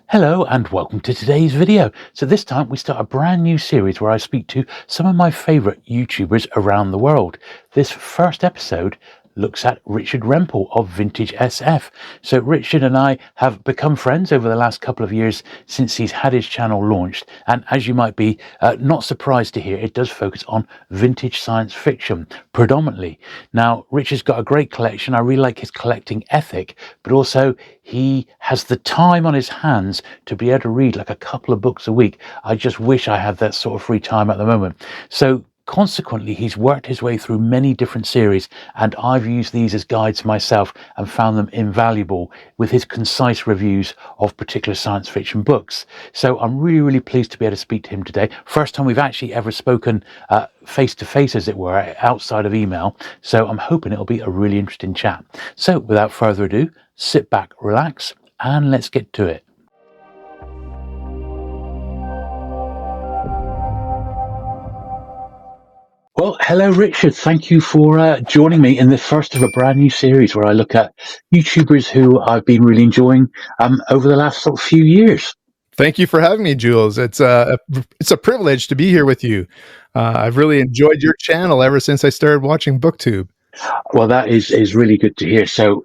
Hello and welcome to today's video. So this time we start a brand new series where I speak to some of my favourite YouTubers around the world. This first episode looks at Richard Rempel of Vintage SF. So Richard and I have become friends over the last couple of years since he's had his channel launched. And as you might be not surprised to hear, it does focus on vintage science fiction predominantly. Now, Richard's got a great collection. I really like his collecting ethic, but also he has the time on his hands to be able to read like a couple of books a week. I just wish I had that sort of free time at the moment. So consequently, he's worked his way through many different series, and I've used these as guides myself and found them invaluable with his concise reviews of particular science fiction books. So I'm really pleased to be able to speak to him today. First time we've actually ever spoken face to face, as it were, outside of email. So I'm hoping it'll be a really interesting chat. So without further ado, sit back, relax, and let's get to it. Well, hello, Richard. Thank you for joining me in the first of a brand new series where I look at YouTubers who I've been really enjoying over the last sort of few years. Thank you for having me, Jules. It's a privilege to be here with you. I've really enjoyed your channel ever since I started watching BookTube. Well, that is really good to hear. So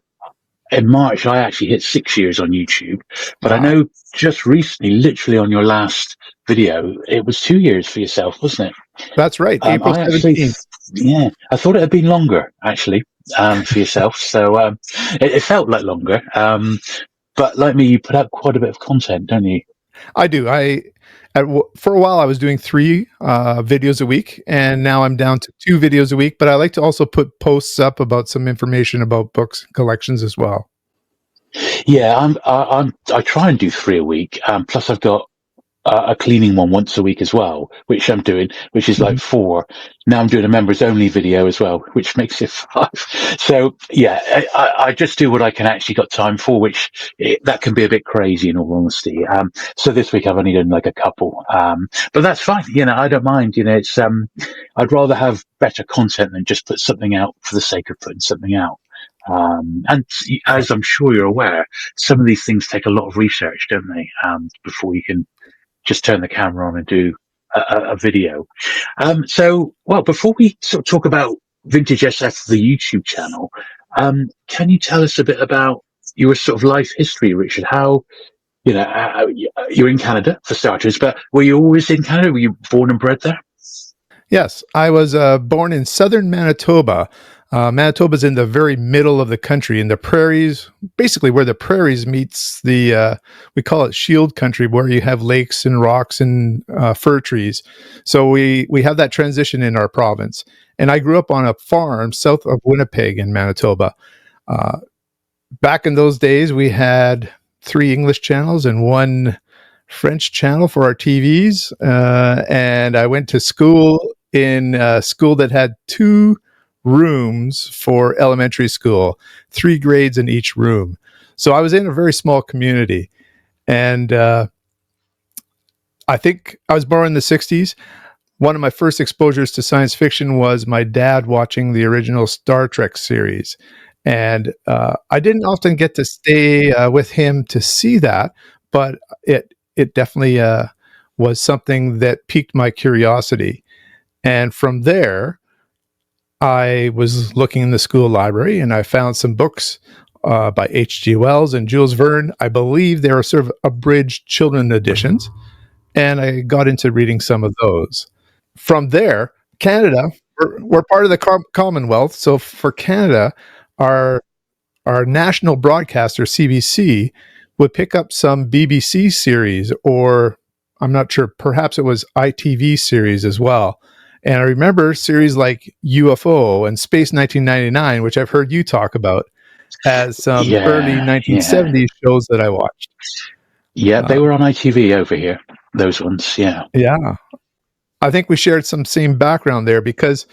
in March, I actually hit 6 years on YouTube, but I know just recently, literally on your last video, it was 2 years for yourself, wasn't it? That's right, April 17th. I thought it had been longer, actually, for yourself. So it felt like longer. But like me, you put out quite a bit of content, don't you? I do. For a while, I was doing 3 videos a week, and now I'm down to 2 videos a week. But I like to also put posts up about some information about books collections as well. Yeah, I try and do 3 a week. Plus, I've got a cleaning one once a week as well, which I'm doing, which is like 4. Now I'm doing a members only video as well, which makes it 5. So yeah, I just do what I can actually got time for, that can be a bit crazy in all honesty. So this week I've only done like a couple, but that's fine. I don't mind. It's I'd rather have better content than just put something out for the sake of putting something out. And as I'm sure you're aware, some of these things take a lot of research, don't they? Before you can just turn the camera on and do a video. Well, before we sort of talk about Vintage SF, the YouTube channel, can you tell us a bit about your sort of life history, Richard? How, you're in Canada for starters, but were you always in Canada? Were you born and bred there? Yes, I was born in southern Manitoba. Manitoba's in the very middle of the country, in the prairies, basically where the prairies meets the, we call it shield country, where you have lakes and rocks and fir trees. So we have that transition in our province. And I grew up on a farm south of Winnipeg in Manitoba. Back in those days, we had 3 English channels and 1 French channel for our TVs. And I went to school in a school that had 2 rooms for elementary school, 3 grades in each room. So I was in a very small community. And I think I was born in the 60s. One of my first exposures to science fiction was my dad watching the original Star Trek series. And I didn't often get to stay with him to see that, but it definitely was something that piqued my curiosity. And from there, I was looking in the school library and I found some books by H.G. Wells and Jules Verne. I believe they were sort of abridged children editions, and I got into reading some of those. From there, Canada, we're part of the Commonwealth. So for Canada, our national broadcaster, CBC, would pick up some BBC series, or I'm not sure, perhaps it was ITV series as well. And I remember series like UFO and Space 1999, which I've heard you talk about, as some early 1970s shows that I watched. Yeah, they were on ITV over here, those ones, yeah. Yeah. I think we shared some same background there, because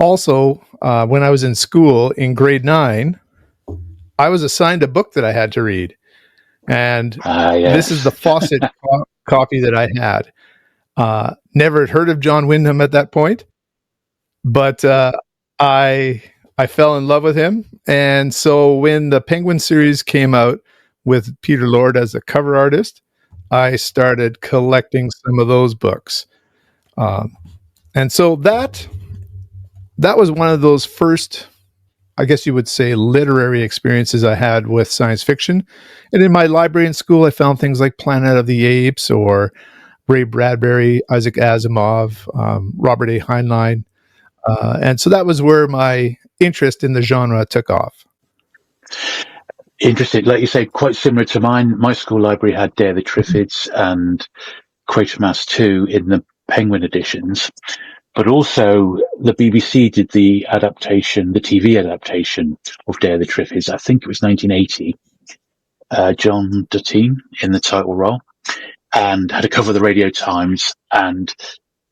also when I was in school in grade 9, I was assigned a book that I had to read. And this is the Fawcett copy that I had. Never had heard of John Wyndham at that point, but I fell in love with him. And so when the Penguin series came out, with Peter Lord as the cover artist, I started collecting some of those books. And so that was one of those first, I guess you would say, literary experiences I had with science fiction. And in my library in school, I found things like Planet of the Apes or Ray Bradbury, Isaac Asimov, Robert A. Heinlein. And so that was where my interest in the genre took off. Interesting. Like you say, quite similar to mine. My school library had Dare the Triffids and Quatermass 2 in the Penguin editions. But also, the BBC did the adaptation, the TV adaptation of Dare the Triffids. I think it was 1980. John Duttine in the title role, and had a cover of the Radio Times, and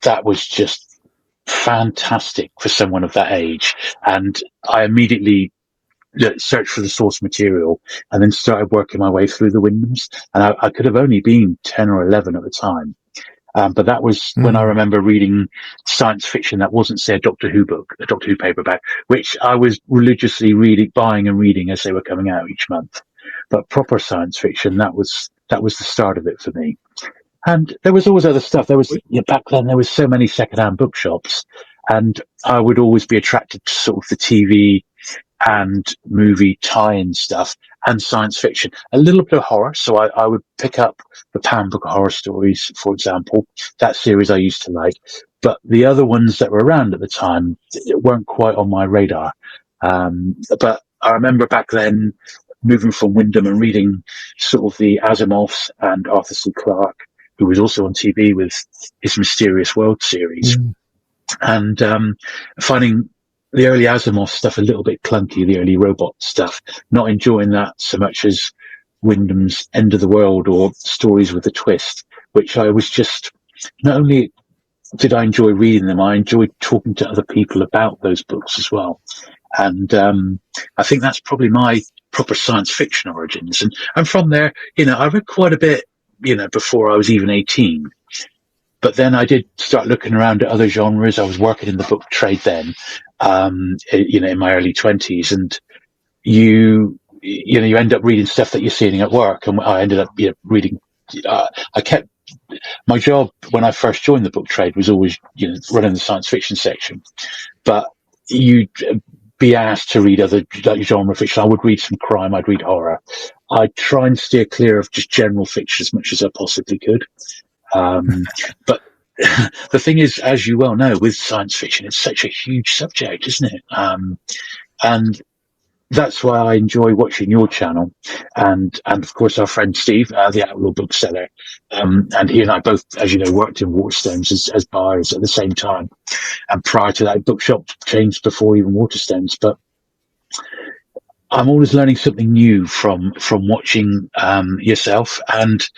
that was just fantastic for someone of that age. And I immediately searched for the source material and then started working my way through the Wyndhams. And I could have only been 10 or 11 at the time. But that was when I remember reading science fiction that wasn't, say, a Doctor Who book, a Doctor Who paperback, which I was religiously buying and reading as they were coming out each month. But proper science fiction, that was the start of it for me. And there was always other stuff. There was back then there was so many secondhand bookshops, and I would always be attracted to sort of the TV and movie tie-in stuff and science fiction, a little bit of horror. So I would pick up the Pan Book of Horror Stories, for example. That series I used to like, but the other ones that were around at the time weren't quite on my radar. But I remember back then moving from Wyndham and reading sort of the Asimovs and Arthur C. Clarke, who was also on TV with his Mysterious World series, and finding the early Asimov stuff a little bit clunky, the early robot stuff, not enjoying that so much as Wyndham's End of the World or Stories with a Twist, which I was just, not only did I enjoy reading them, I enjoyed talking to other people about those books as well. And I think that's probably my proper science fiction origins. And from there, I read quite a bit, before I was even 18. But then I did start looking around at other genres. I was working in the book trade then, in my early 20s, and you end up reading stuff that you're seeing at work. And I ended up reading. I kept my job when I first joined the book trade was always running the science fiction section, but you'd be asked to read other genre fiction. I would read some crime. I'd read horror. I'd try and steer clear of just general fiction as much as I possibly could. But the thing is, as you well know, with science fiction, it's such a huge subject, isn't it? And that's why I enjoy watching your channel, and of course our friend Steve, the Outlaw Bookseller, and he and I both, as you know, worked in Waterstones as buyers at the same time, and prior to that, bookshop changed before even Waterstones. But I'm always learning something new from watching yourself, and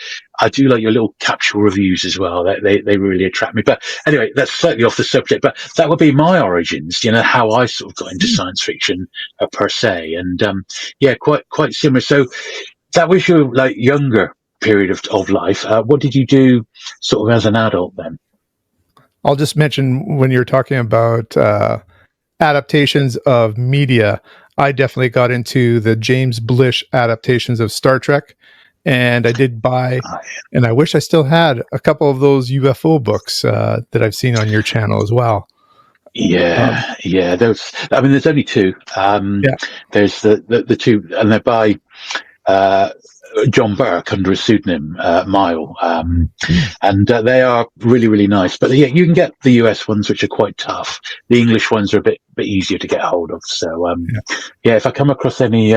I do like your little capsule reviews as well. They really attract me. But anyway, that's slightly off the subject. But that would be my origins. How I sort of got into science fiction per se, and quite similar. So that was your younger period of life. What did you do sort of as an adult then? I'll just mention when you're talking about adaptations of media, I definitely got into the James Blish adaptations of Star Trek, and I did buy, and I wish I still had a couple of those UFO books that I've seen on your channel as well. Yeah. There's only two. There's the two, and they're by John Burke under a pseudonym, Mile, and they are really, really nice. But you can get the US ones, which are quite tough. The English ones are a bit easier to get hold of. So if I come across any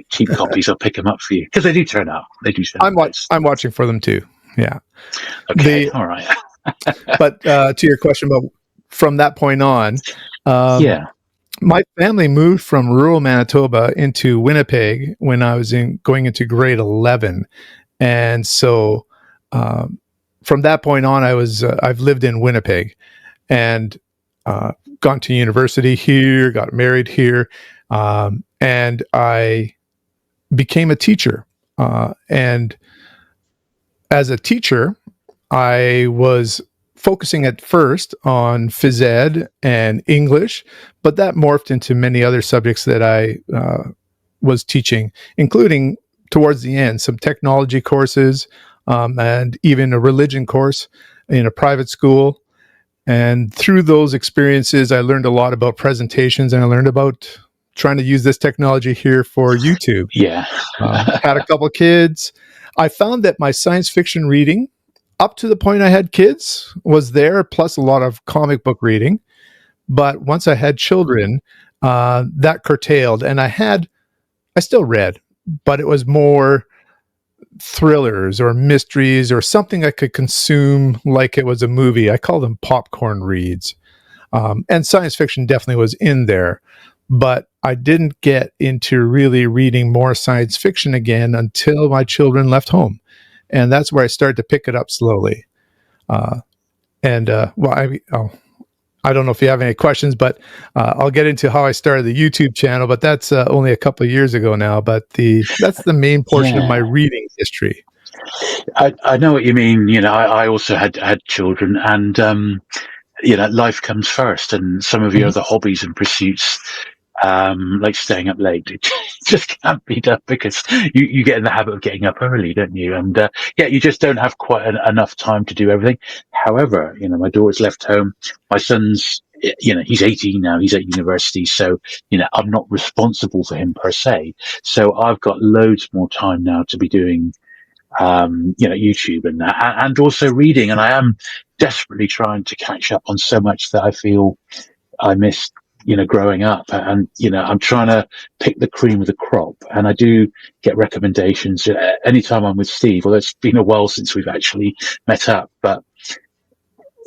cheap copies, I'll pick them up for you, because they do turn up. They do turn up. I'm watching for them too. Yeah. Okay. All right. But to your question about from that point on, my family moved from rural Manitoba into Winnipeg when I was going into grade 11. And so from that point on, I've lived in Winnipeg and gone to university here, got married here, and I became a teacher. And as a teacher, I was focusing at first on phys ed and English, but that morphed into many other subjects that I was teaching, including towards the end, some technology courses, and even a religion course in a private school. And through those experiences, I learned a lot about presentations, and I learned about trying to use this technology here for YouTube. Yeah. Had a couple of kids. I found that my science fiction reading, up to the point I had kids, was there, plus a lot of comic book reading. But once I had children, that curtailed. And I still read, but it was more thrillers or mysteries or something I could consume like it was a movie. I call them popcorn reads. And science fiction definitely was in there. But I didn't get into really reading more science fiction again until my children left home. And that's where I started to pick it up slowly. I don't know if you have any questions, but I'll get into how I started the YouTube channel, but that's only a couple of years ago now. But that's the main portion of my reading history. I know what you mean. You know, I also had children, and you know, life comes first, and some of your other hobbies and pursuits, like staying up late, it just can't be done because you get in the habit of getting up early, don't you? And you just don't have quite enough time to do everything. However, you know, my daughter's left home. My son's, you know, he's 18 now. He's at university, so you know, I'm not responsible for him per se. So I've got loads more time now to be doing, you know, YouTube and that, and also reading. And I am desperately trying to catch up on so much that I feel I missed, you know, growing up. And, you know, I'm trying to pick the cream of the crop, and I do get recommendations anytime I'm with Steve, although it's been a while since we've actually met up, but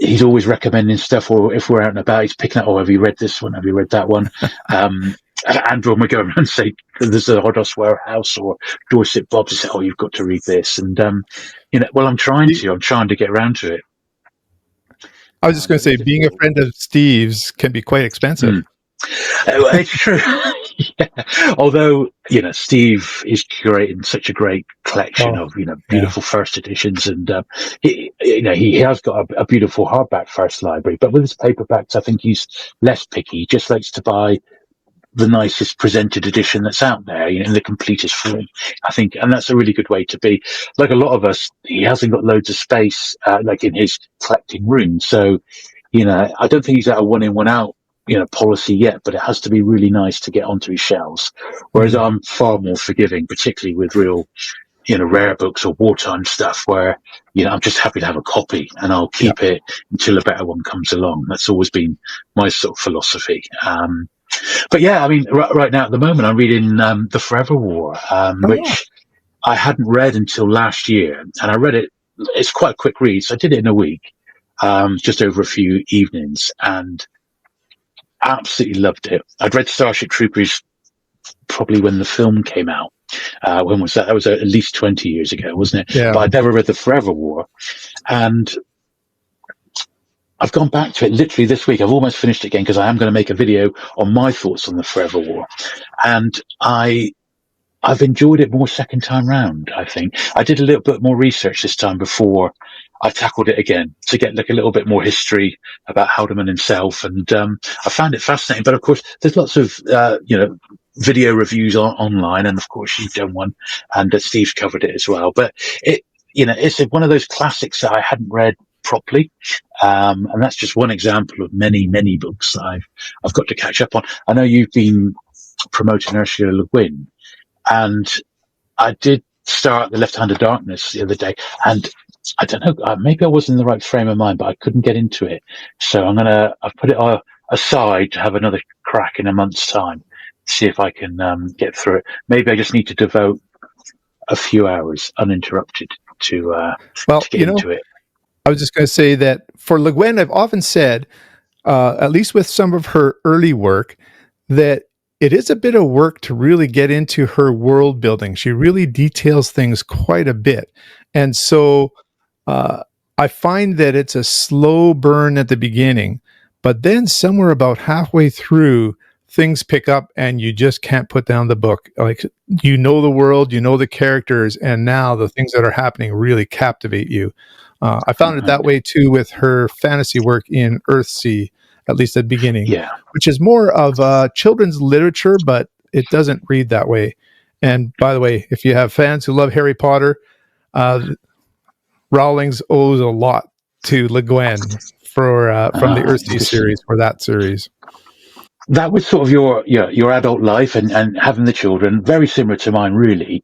he's always recommending stuff, or if we're out and about, he's picking up, oh, have you read this one? Have you read that one? And when we go around and say there's a Hodos Warehouse or Dorset Bob's, he say, oh, you've got to read this. And, you know, well, I'm trying to get around to it. I was just going to say, being a friend of Steve's can be quite expensive. It's true. Yeah. Although, you know, Steve is curating such a great collection of, you know, beautiful first editions, and he has got a beautiful hardback first library. But with his paperbacks, I think he's less picky. He just likes to buy the nicest presented edition that's out there, you know, in the completest form, I think. And that's a really good way to be. Like a lot of us, he hasn't got loads of space, like in his collecting room. So, you know, I don't think he's at a one in, one out, you know, policy yet, but it has to be really nice to get onto his shelves. Whereas I'm far more forgiving, particularly with real, you know, rare books or wartime stuff, where, you know, I'm just happy to have a copy and I'll keep it until a better one comes along. That's always been my sort of philosophy. But yeah, I mean, right now at the moment, I'm reading The Forever War, which I hadn't read until last year. And I read it, it's quite a quick read, so I did it in a week, just over a few evenings, and absolutely loved it. I'd read Starship Troopers probably when the film came out. When was that? That was at least 20 years ago, wasn't it? Yeah. But I'd never read The Forever War. And I've gone back to it literally this week. I've almost finished it again because I am going to make a video on my thoughts on The Forever War. And I've enjoyed it more second time round, I think. I did a little bit more research this time before I tackled it again to get like a little bit more history about Haldeman himself. And I found it fascinating. But of course, there's lots of, you know, video reviews online. And of course, you've done one, and Steve's covered it as well. But it, you know, it's one of those classics that I hadn't read properly, and that's just one example of many, many books that I've got to catch up on. I know you've been promoting Ursula Le Guin, and I did start The Left Hand of Darkness the other day, and I don't know, maybe I wasn't in the right frame of mind, but I couldn't get into it. So I've put it aside to have another crack in a month's time, see if I can get through it. Maybe I just need to devote a few hours uninterrupted to get into it. I was just going to say that for Le Guin, I've often said, at least with some of her early work, that it is a bit of work to really get into her world building. She really details things quite a bit. And so I find that it's a slow burn at the beginning, but then somewhere about halfway through, things pick up and you just can't put down the book. Like, you know the world, you know the characters, and now the things that are happening really captivate you. I found it that way too with her fantasy work in Earthsea, at least at the beginning, which is more of children's literature, but it doesn't read that way. And by the way, if you have fans who love Harry Potter, Rowling's owes a lot to Le Guin for from the Earthsea series, for that series. That was sort of your adult life and having the children, very similar to mine, really.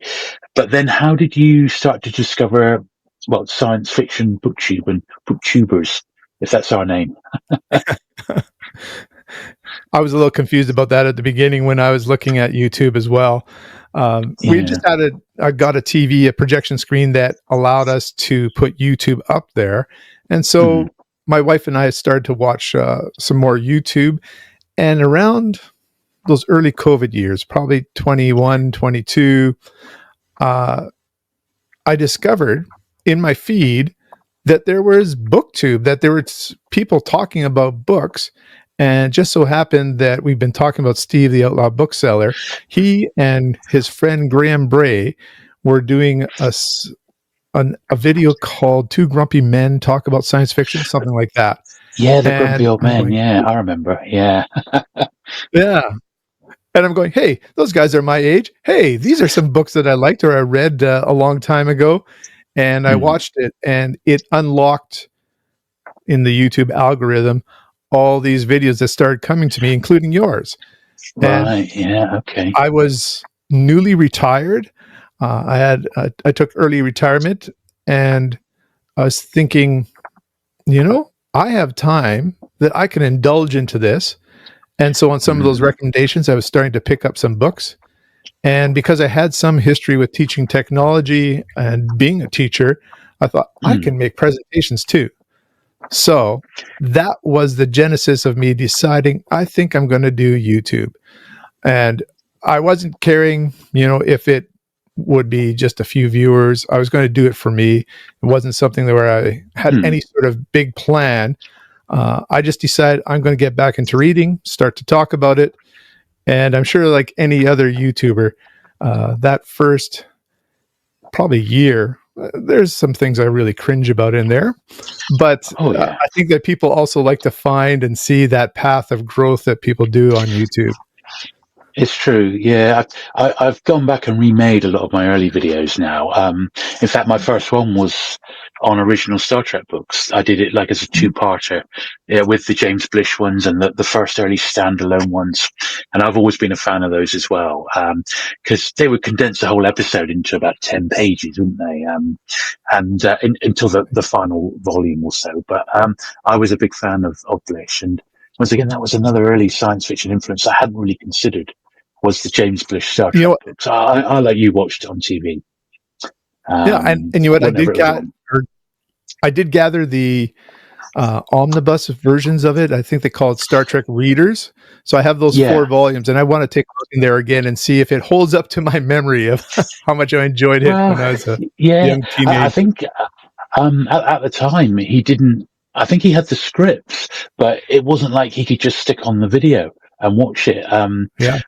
But then, how did you start to discover science fiction booktubers, if that's our name? I was a little confused about that at the beginning when I was looking at YouTube as well. We just got a TV, a projection screen that allowed us to put YouTube up there. And so my wife and I started to watch some more YouTube. And around those early COVID years, probably 21, 22, I discovered in my feed that there was BookTube, that there were people talking about books. And it just so happened that we've been talking about Steve, the Outlaw Bookseller. He and his friend Graham Bray were doing a video called Two Grumpy Men Talk About Science Fiction, something like that. Yeah, the grumpy old men. Yeah, I remember. Yeah. Yeah. And I'm going, hey, those guys are my age. Hey, these are some books that I liked or I read a long time ago. And I watched it, and it unlocked in the YouTube algorithm all these videos that started coming to me, including yours. Right. Yeah. Okay. I was newly retired. I took early retirement, and I was thinking, I have time that I can indulge into this. And so on some of those recommendations, I was starting to pick up some books. And because I had some history with teaching technology and being a teacher, I thought I can make presentations too. So that was the genesis of me deciding I think I'm going to do YouTube. And I wasn't caring, if it would be just a few viewers. I was going to do it for me. It wasn't something where I had any sort of big plan. I just decided I'm going to get back into reading, start to talk about it. And I'm sure, like any other YouTuber, that first probably year, there's some things I really cringe about in there. But I think that people also like to find and see that path of growth that people do on YouTube. It's true. Yeah, I've gone back and remade a lot of my early videos now. In fact, my first one was on original Star Trek books. I did it like as a two-parter, with the James Blish ones and the first early standalone ones. And I've always been a fan of those as well, because they would condense the whole episode into about 10 pages, wouldn't they? Until the final volume or so. But I was a big fan of Blish, and once again, that was another early science fiction influence I hadn't really considered, was the James Blish Star Trek books. I like you watched it on TV. And you know what? I did gather the omnibus versions of it. I think they call it Star Trek Readers. So I have those 4 volumes, and I want to take a look in there again and see if it holds up to my memory of how much I enjoyed it when I was a young teenager. I think at the time he didn't. I think he had the scripts, but it wasn't like he could just stick on the video and watch it.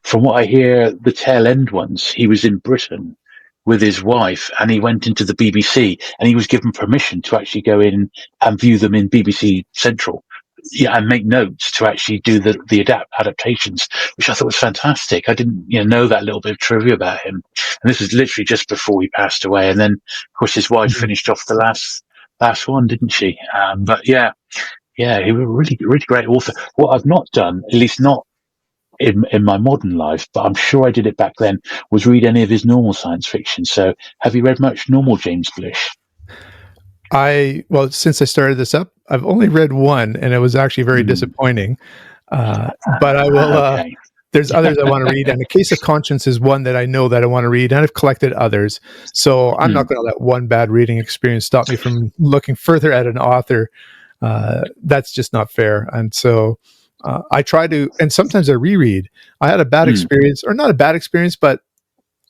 From what I hear, the tail end ones, he was in Britain with his wife, and he went into the BBC, and he was given permission to actually go in and view them in BBC Central, and make notes to actually do the adaptations, which I thought was fantastic. I didn't know that little bit of trivia about him, and this was literally just before he passed away. And then, of course, his wife finished off the last one, didn't she? But he was a really, really great author. What I've not done, at least not in my modern life, but I'm sure I did it back then, was read any of his normal science fiction. So have you read much normal James Blish? Since I started this up, I've only read one, and it was actually very disappointing. But I will, there's others I want to read, and A Case of Conscience is one that I know that I want to read, and I've collected others. So I'm not going to let one bad reading experience stop me from looking further at an author. That's just not fair. And so I try to, and sometimes I reread. I had a bad experience, or not a bad experience, but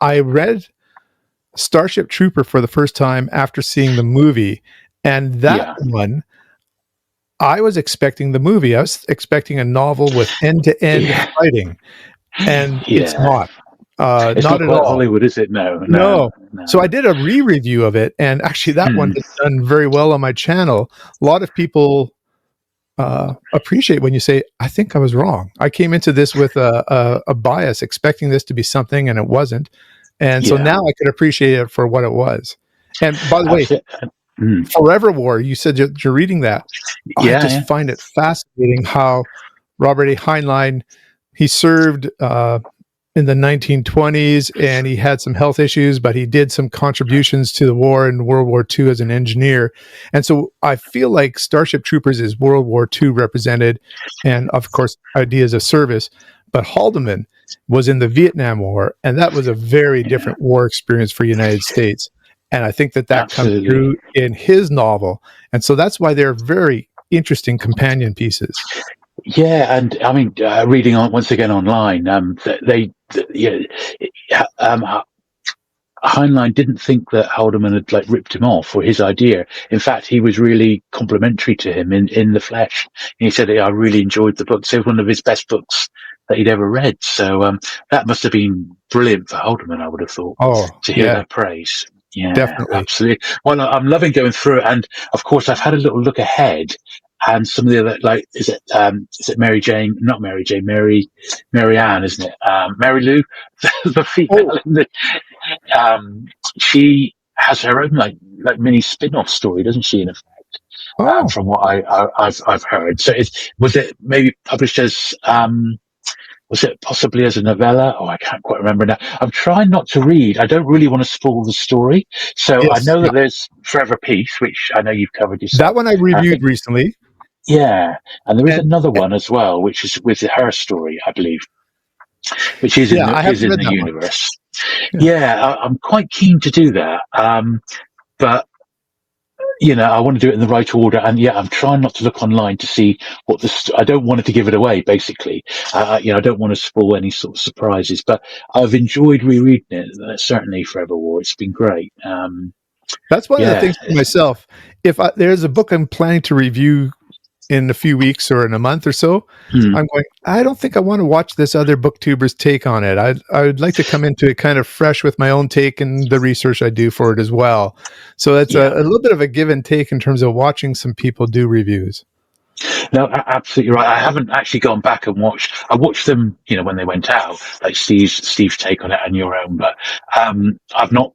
I read Starship Trooper for the first time after seeing the movie. And that one, I was expecting the movie. I was expecting a novel with end-to-end fighting. And it's not. It's not at all Hollywood, is it? No. So I did a re-review of it, and actually that one has done very well on my channel. A lot of people appreciate when you say, I think I was wrong. I came into this with a bias, expecting this to be something, and it wasn't. And so now I could appreciate it for what it was. And by the way, Forever War, you said you're reading that. I just find it fascinating how Robert A. Heinlein, he served in the 1920s, and he had some health issues, but he did some contributions to the war in World War II as an engineer. And so I feel like Starship Troopers is World War II represented, and of course, ideas of service. But Haldeman was in the Vietnam War, and that was a very different war experience for the United States. And I think that comes through in his novel. And so that's why they're very interesting companion pieces. Yeah, and I mean, reading on once again online, Heinlein didn't think that Haldeman had ripped him off or his idea. In fact, he was really complimentary to him in the flesh. And he said, I really enjoyed the book. It was one of his best books that he'd ever read. So that must have been brilliant for Haldeman, I would have thought, to hear that praise. Yeah, definitely. Absolutely. Well, I'm loving going through it. And of course, I've had a little look ahead. And some of the other, is it Mary Jane? Not Mary Jane, Mary Ann, isn't it? Mary Lou, the female in the, she has her own mini spin-off story, doesn't she? In effect, from what I've heard. So was it maybe published as was it possibly as a novella? Oh, I can't quite remember now. I'm trying not to read. I don't really want to spoil the story. So I know that there's Forever Peace, which I know you've covered yourself. That one I reviewed recently. Yeah, and there is another one as well, which is with her story, I believe, which is in the universe. Yeah, I'm quite keen to do that, but I want to do it in the right order. And I'm trying not to look online to see what I don't want it to give it away. Basically, I don't want to spoil any sort of surprises. But I've enjoyed rereading it. Certainly, Forever War. It's been great. That's one of the things for myself. If there's a book I'm planning to review in a few weeks or in a month or so, I'm going, I don't think I want to watch this other booktuber's take on it. I would like to come into it kind of fresh with my own take and the research I do for it as well. So it's a little bit of a give and take in terms of watching some people do reviews. No, absolutely right. I haven't actually gone back and watched. I watched them, when they went out, like Steve's take on it and your own. But I've not.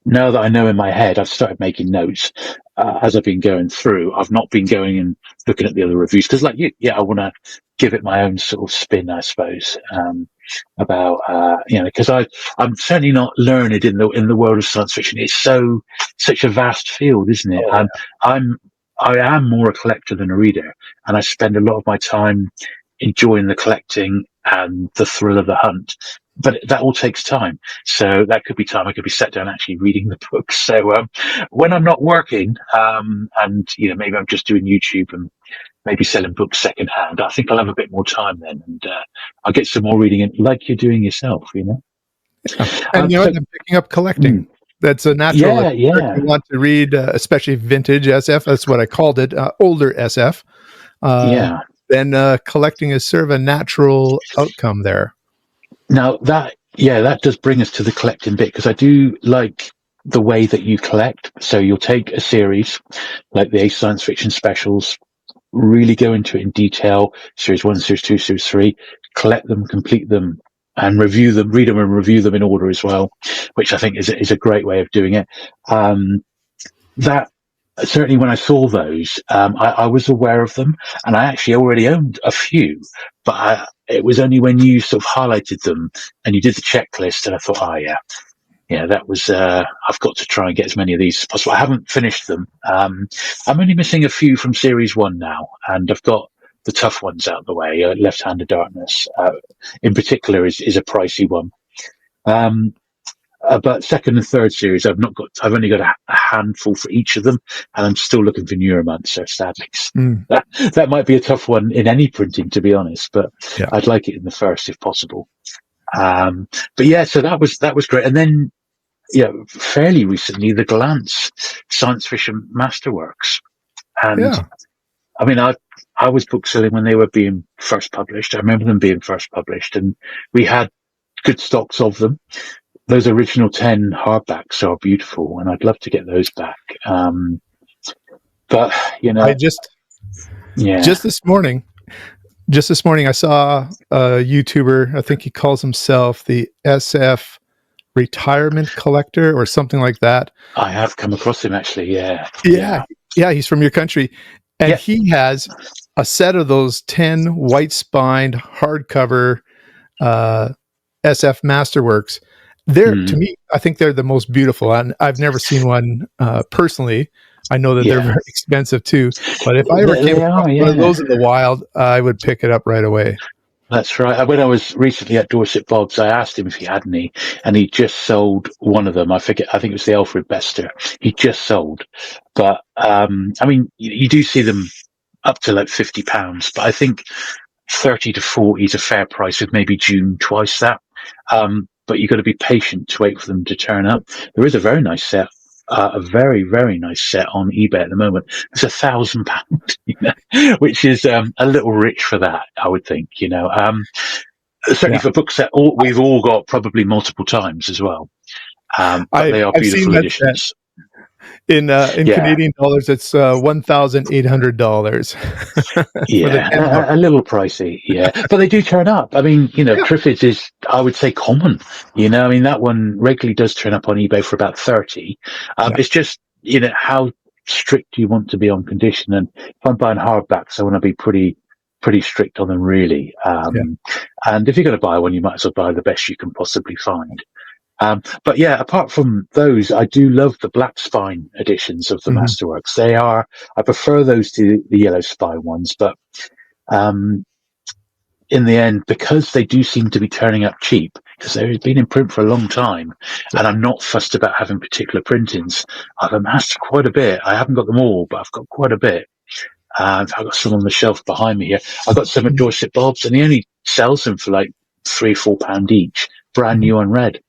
Now that I know in my head, I've started making notes as I've been going through. I've not been going and looking at the other reviews because, I want to give it my own sort of spin, I suppose, about because I'm certainly not learned in the world of science fiction. It's such a vast field, isn't it? I am more a collector than a reader, and I spend a lot of my time enjoying the collecting and the thrill of the hunt. But that all takes time. So that could be time I could be sat down actually reading the book. So when I'm not working, and maybe I'm just doing YouTube and maybe selling books secondhand, I think I'll have a bit more time then, and I'll get some more reading in, like you're doing yourself. And I'm picking up collecting. That's a natural. If you want to read, especially vintage SF. That's what I called it. Older SF. Then collecting is sort of a natural outcome there. Now that does bring us to the collecting bit, because I do like the way that you collect. So you'll take a series like the Ace Science Fiction specials, really go into it in detail, series 1, series 2, series 3, collect them, complete them, and review them, read them and review them in order as well, which I think is a great way of doing it. That certainly when I saw those, I was aware of them, and I actually already owned a few, but it was only when you sort of highlighted them and you did the checklist, and I thought, that was, I've got to try and get as many of these as possible. I haven't finished them. I'm only missing a few from series 1 now, and I've got the tough ones out of the way. Left Hand of Darkness, in particular, is a pricey one. But second and third series, I've only got a handful for each of them, and I'm still looking for newer months. So sadly, that might be a tough one in any printing, to be honest. But I'd like it in the first if possible. So that was great. And then, fairly recently, the Glance Science Fiction Masterworks, and I mean, I was bookselling when they were being first published. I remember them being first published, and we had good stocks of them. Those original 10 hardbacks are beautiful, and I'd love to get those back. But I just this morning, I saw a YouTuber. I think he calls himself the SF Retirement Collector or something like that. I have come across him actually. Yeah, yeah, he's from your country, and Yeah. he has a set of those 10 white-spined hardcover SF Masterworks. They're, to me, I think they're the most beautiful, and I've never seen one personally. I know that they're very expensive too, but if I ever came across one of those in the wild, I would pick it up right away. That's right. When I was recently at Dorset Bob's, I asked him if he had any, and he just sold one of them. I think it was the Alfred Bester. He just sold, but I mean, you do see them up to like £50, but I think 30 to 40 is a fair price, with maybe June twice that. But you've got to be patient to wait for them to turn up. There is a very nice set, a very, very nice set on eBay at the moment. It's £1,000, which is a little rich for that, I would think. Certainly for books that we've all got probably multiple times as well. But they are beautiful editions. In Canadian dollars, it's $1,800. Yeah, a little pricey. Yeah, but they do turn up. I mean, Triffids is, I would say, common. I mean, that one regularly does turn up on eBay for about 30. It's just, how strict you want to be on condition. And if I'm buying hardbacks, I want to be pretty strict on them, really. And if you're going to buy one, you might as well buy the best you can possibly find. But yeah, apart from those, I do love the black spine editions of the Masterworks. I prefer those to the yellow spine ones, but in the end, because they do seem to be turning up cheap, because they've been in print for a long time, and I'm not fussed about having particular printings, I've amassed quite a bit. I haven't got them all, but I've got quite a bit. I've got some on the shelf behind me here. I've got some at Dorset Bob's, and he only sells them for like £3 or £4 each, brand new unread.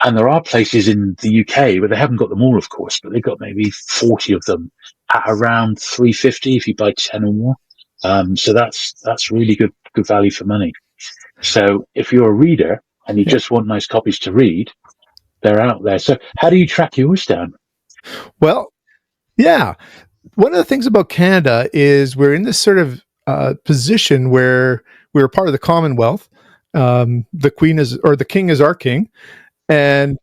And there are places in the UK where they haven't got them all, of course, but they've got maybe 40 of them at around £3.50 if you buy 10 or more. So that's really good value for money. So if you're a reader and you just want nice copies to read, they're out there. So how do you track yours down? Well, yeah. One of the things about Canada is we're in this sort of position where we're part of the Commonwealth. The Queen is, or the King is our king. And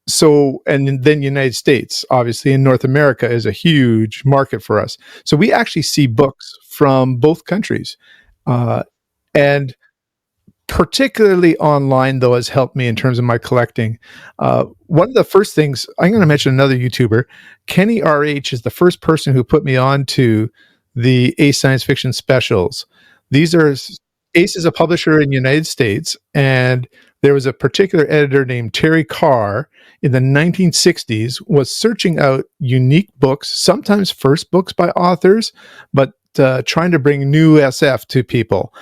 then United States, obviously, in North America is a huge market for us. So we actually see books from both countries. And particularly online, though, has helped me in terms of my collecting. One of the first things, I'm going to mention another YouTuber, Kenny RH is the first person who put me on to the Ace Science Fiction specials. These are, Ace is a publisher in the United States, and there was a particular editor named Terry Carr in the 1960s was searching out unique books, sometimes first books by authors, but trying to bring new SF to people.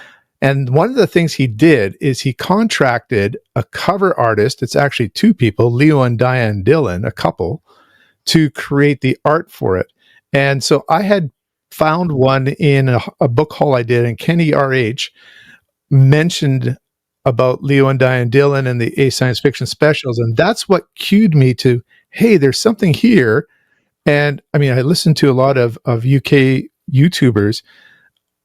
And one of the things he did is he contracted a cover artist, it's actually two people, Leo and Diane Dillon, a couple, to create the art for it. And so I had found one in a book haul I did, and Kenny RH mentioned about Leo and Diane Dillon and the Ace Science Fiction specials. And that's what cued me to, hey, there's something here. And I mean, I listened to a lot of UK YouTubers,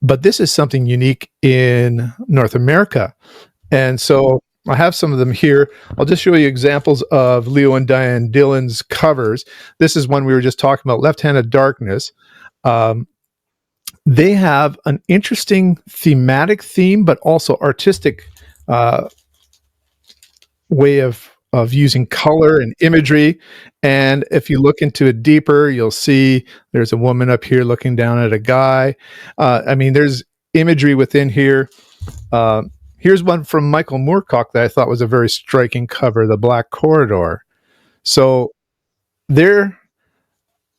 but this is something unique in North America. And so I have some of them here. I'll just show you examples of Leo and Diane Dillon's covers. This is one we were just talking about, Left Hand of Darkness. They have an interesting thematic theme, but also artistic way of using color and imagery. And if you look into it deeper, you'll see there's a woman up here looking down at a guy. I mean, there's imagery within here. Here's one from Michael Moorcock that I thought was a very striking cover, The Black Corridor. So there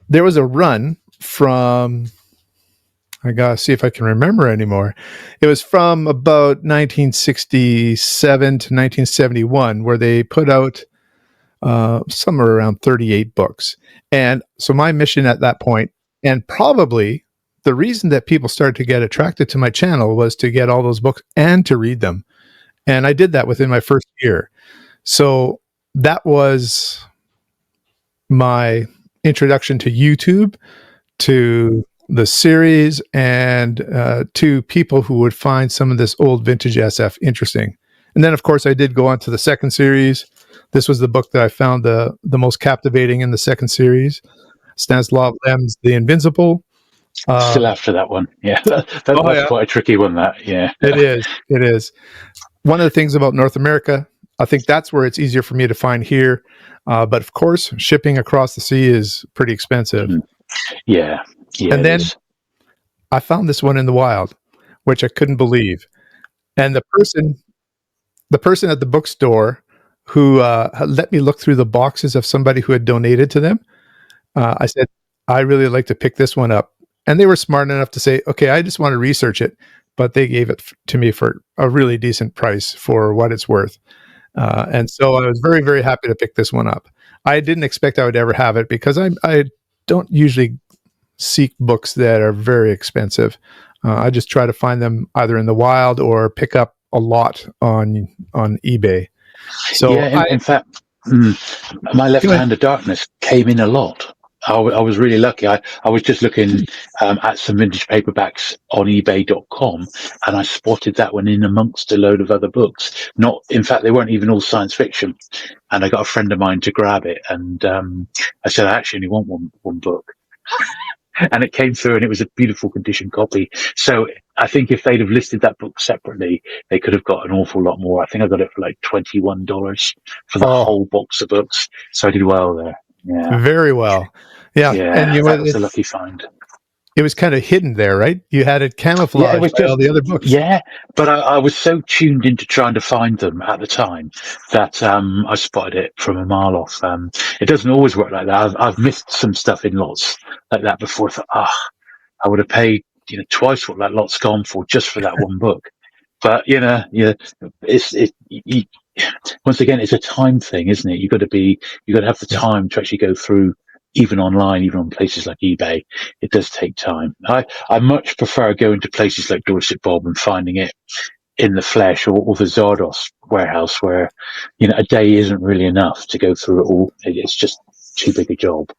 was a run from, I gotta see if I can remember anymore. It was from about 1967 to 1971, where they put out somewhere around 38 books. And so my mission at that point, and probably the reason that people started to get attracted to my channel, was to get all those books and to read them. And I did that within my first year. So that was my introduction to YouTube, to the series, and to people who would find some of this old vintage SF interesting. And then, of course, I did go on to the second series, This was the book that I found the most captivating in the second series. Stanislav Lem's The Invincible. Still after that one. Yeah, that's Yeah, quite a tricky one, that. Yeah. it is. It is. One of the things about North America, I think that's where it's easier for me to find here. But of course, shipping across the sea is pretty expensive. Yeah, And it then is. I found this one in the wild, which I couldn't believe. And the person at the bookstore who let me look through the boxes of somebody who had donated to them, I said, I really like to pick this one up. And they were smart enough to say, okay, I just want to research it. But they gave it to me for a really decent price for what it's worth. And so I was very, very happy to pick this one up. I didn't expect I would ever have it because I don't usually seek books that are very expensive. I just try to find them either in the wild or pick up a lot on eBay. So Yeah, in fact, My Left Hand of Darkness came in a lot. I was really lucky. I was just looking at some vintage paperbacks on eBay.com, and I spotted that one in amongst a load of other books. In fact, they weren't even all science fiction. And I got a friend of mine to grab it, and I said, I actually only want one book. And it came through, and it was a beautiful condition copy. So I think if they'd have listed that book separately, they could have got an awful lot more. I think I got it for like $21 for the whole box of books. So I did well there. Yeah, very well. Yeah, and that was a lucky find. It was kind of hidden there, right? You had it camouflaged Yeah, it was by all the other books. Yeah, but I was so tuned into trying to find them at the time that I spotted it from a mile off. It doesn't always work like that. I've missed some stuff in lots like that before. I thought, I would have paid twice what that lot's gone for just for that one book. But once again, it's a time thing, isn't it? You got to have the time to actually go through. Even online, even on places like eBay, it does take time. I much prefer going to places like Dorset Bob and finding it in the flesh, or the Zardos warehouse, where a day isn't really enough to go through it all. It's just too big a job.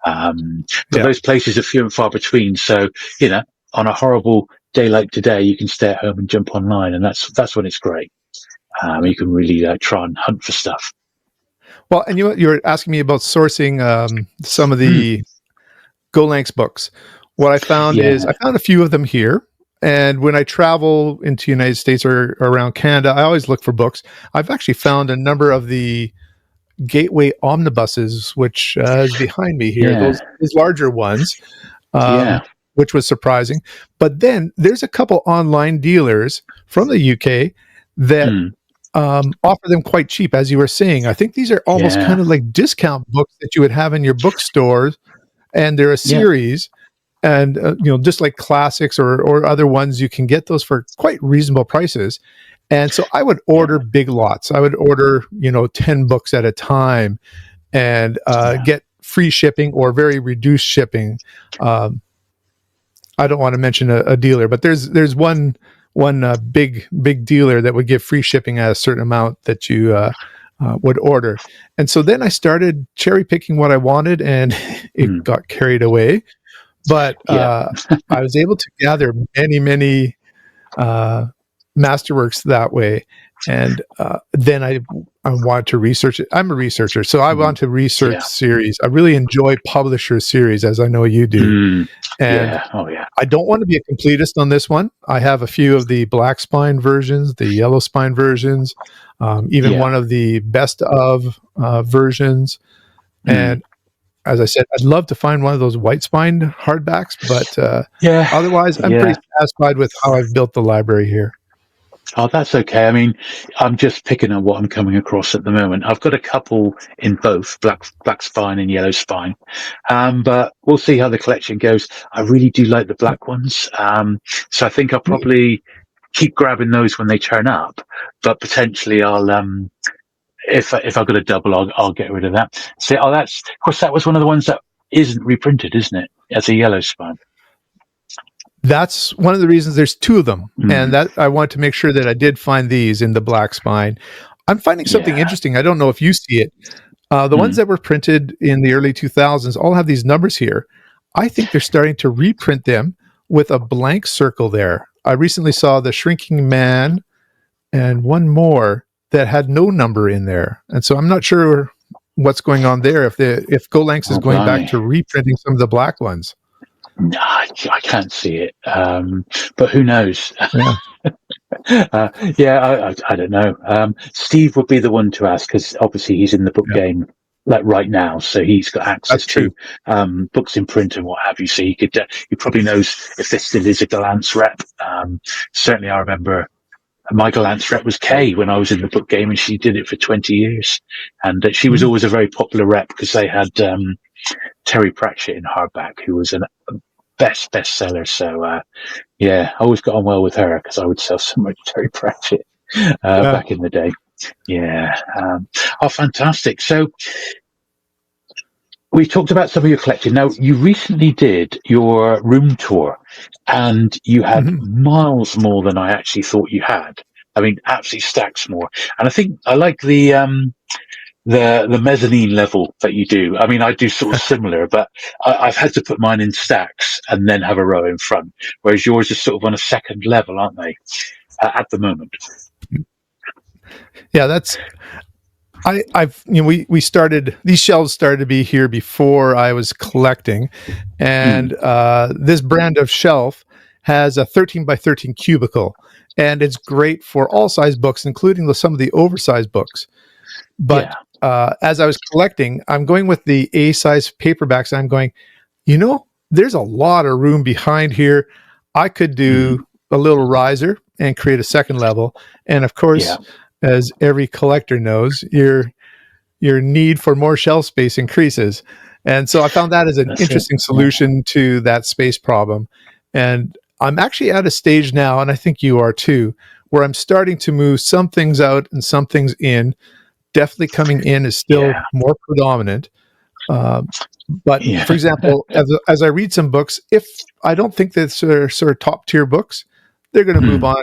But those places are few and far between. So on a horrible day like today, you can stay at home and jump online, and that's when it's great. You can really try and hunt for stuff. Well, and you were asking me about sourcing some of the Gollancz books. What I found is I found a few of them here. And when I travel into the United States or around Canada, I always look for books. I've actually found a number of the Gateway omnibuses, which is behind me here, those larger ones, which was surprising. But then there's a couple online dealers from the UK that offer them quite cheap, as you were saying. I think these are almost kind of like discount books that you would have in your bookstores, and they're a series. And just like classics or other ones, you can get those for quite reasonable prices. And so I would order big lots. I would order 10 books at a time, and get free shipping or very reduced shipping. I don't want to mention a dealer, but there's one big dealer that would give free shipping at a certain amount that you would order. And so then I started cherry picking what I wanted, and it got carried away. But I was able to gather many masterworks that way. And then I wanted to research it. I'm a researcher, so I want to research series. I really enjoy publisher series, as I know you do. And I don't want to be a completist on this one. I have a few of the black spine versions, the yellow spine versions, even one of the best of versions. And as I said, I'd love to find one of those white spine hardbacks, but otherwise I'm pretty satisfied with how I've built the library here. Oh, that's okay. I mean, I'm just picking on what I'm coming across at the moment. I've got a couple in both black spine and yellow spine, but we'll see how the collection goes. I really do like the black ones, so I think I'll probably keep grabbing those when they turn up. But potentially, I'll if I've got a double, I'll get rid of that. So, of course, that was one of the ones that isn't reprinted, isn't it? As a yellow spine. That's one of the reasons there's two of them. And that I want to make sure that I did find these in the black spine. I'm finding something interesting. I don't know if you see it. The ones that were printed in the early 2000s all have these numbers here. I think they're starting to reprint them with a blank circle there. I recently saw The Shrinking Man and one more that had no number in there, and so I'm not sure what's going on there. If Golanx is going back to reprinting some of the black ones. No, I can't see it, but who knows? Yeah. I don't know. Steve would be the one to ask, because obviously he's in the book game like right now, so he's got access to books in print and what have you. So he probably knows if this still is a Golanx rep. Certainly, I remember my Golanx rep was Kay when I was in the book game, and she did it for 20 years, and she was always a very popular rep because they had Terry Pratchett in hardback, who was a bestseller. So I always got on well with her because I would sell so much Terry Pratchett back in the day. Fantastic. So we talked about some of your collecting. Now, you recently did your room tour, and you had miles more than I actually thought you had. I mean, absolutely stacks more. And I think I like the mezzanine level that you do. I mean, I do sort of similar, but I've had to put mine in stacks and then have a row in front, whereas yours is sort of on a second level, aren't they, at the moment? Yeah, that's. We started, these shelves started to be here before I was collecting, and this brand of shelf has a 13 by 13 cubicle, and it's great for all size books, including some of the oversized books. But as I was collecting, I'm going with the A size paperbacks. I'm going, there's a lot of room behind here. I could do a little riser and create a second level, and of course. As every collector knows, your need for more shelf space increases. And so I found that as an interesting solution to that space problem. And I'm actually at a stage now, and I think you are too, where I'm starting to move some things out and some things in. Definitely coming in is still more predominant. But for example, as I read some books, if I don't think that they're sort of top tier books, they're going to move on.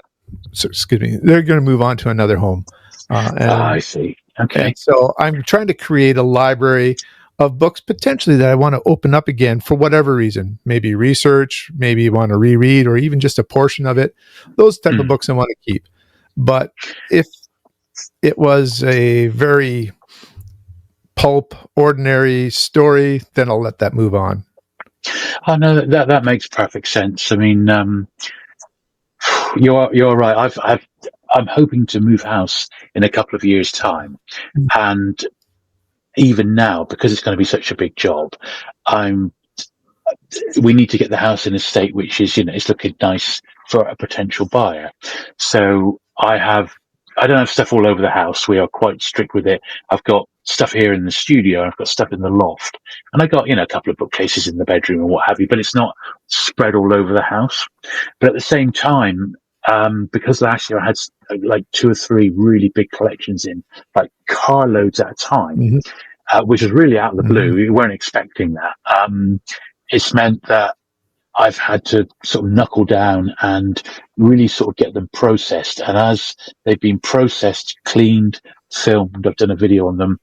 They're going to move on to another home. I see. Okay. And so I'm trying to create a library of books potentially that I want to open up again for whatever reason. Maybe research, maybe you want to reread, or even just a portion of it. Those type of books I want to keep. But if it was a very pulp, ordinary story, then I'll let that move on. Oh no, that makes perfect sense. I mean, you're right. I'm hoping to move house in a couple of years' time, and even now, because it's going to be such a big job, we need to get the house in a state which is, it's looking nice for a potential buyer. So I don't have stuff all over the house. We are quite strict with it. I've got stuff here in the studio. I've got stuff in the loft, and I got, a couple of bookcases in the bedroom and what have you, but it's not spread all over the house. But at the same time, because last year I had like 2 or 3 really big collections in, like carloads at a time, which was really out of the blue. We weren't expecting that. It's meant that I've had to sort of knuckle down and really sort of get them processed. And as they've been processed, cleaned, filmed, I've done a video on them.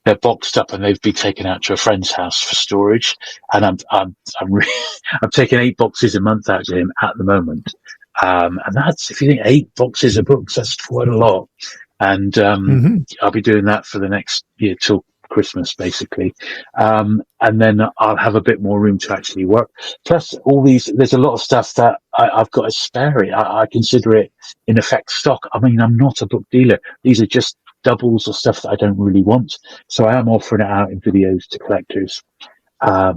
They're boxed up and they've been taken out to a friend's house for storage. And I'm taking 8 boxes a month out to him at the moment. And that's, if you think 8 boxes of books, that's quite a lot. And I'll be doing that for the next year till Christmas, basically. And then I'll have a bit more room to actually work. Plus, there's a lot of stuff that I've got to spare it. I consider it, in effect, stock. I mean, I'm not a book dealer. These are just doubles or stuff that I don't really want. So I am offering it out in videos to collectors. I